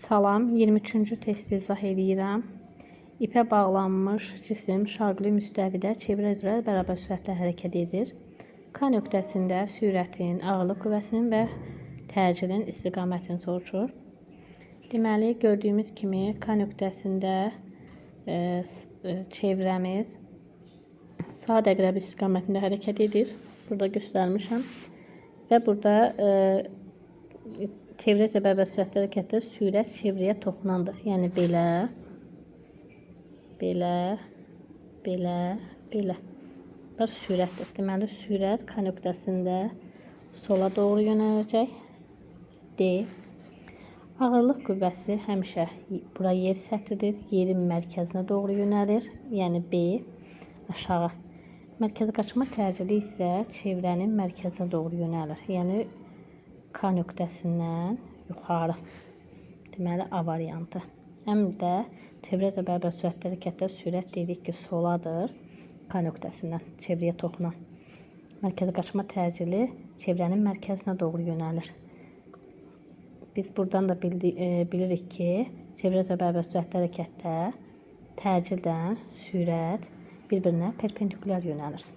Salam, 23-cü testi izah edirəm. İpə bağlanmış cisim şaqli müstəvidə çevrə üzrə bərabər sürətlə hərəkət edir. K nöqtəsində sürətin, ağırlıq qüvvəsinin və təcilin istiqamətini soruşur. Deməli, gördüyümüz kimi K nöqtəsində çevrəmiz saat əqrəbi istiqamətində hərəkət edir. Burada göstərmişəm. Və burada çevrə üzrə bərabər sürətlə hərəkətdə sürət çevrəyə toxunandır. Yəni belə, belə, belə, belə. Bu sürətdir. Deməli, sürət K nöqtəsində sola doğru yönələcək. D. Ağırlıq qüvvəsi həmişə bura yer səthidir. Yerin mərkəzinə doğru yönəlir. Yəni B. Aşağı. Mərkəzə qaçma təcili isə çevrənin mərkəzinə doğru yönəlir. Yəni K nöqtəsindən yuxarı. Deməli, A variantı. Həm də çevrə üzrə bərabər sürətlə hərəkətdə sürət dedik ki, soladır. K nöqtəsindən çevrəyə toxunan. Mərkəzə qaçma təcili çevrənin mərkəzinə doğru yönəlir. Biz buradan da bilirik ki, çevrə üzrə bərabər sürətlə hərəkətdə təcildən sürət bir-birinə perpendikulyar yönəlir.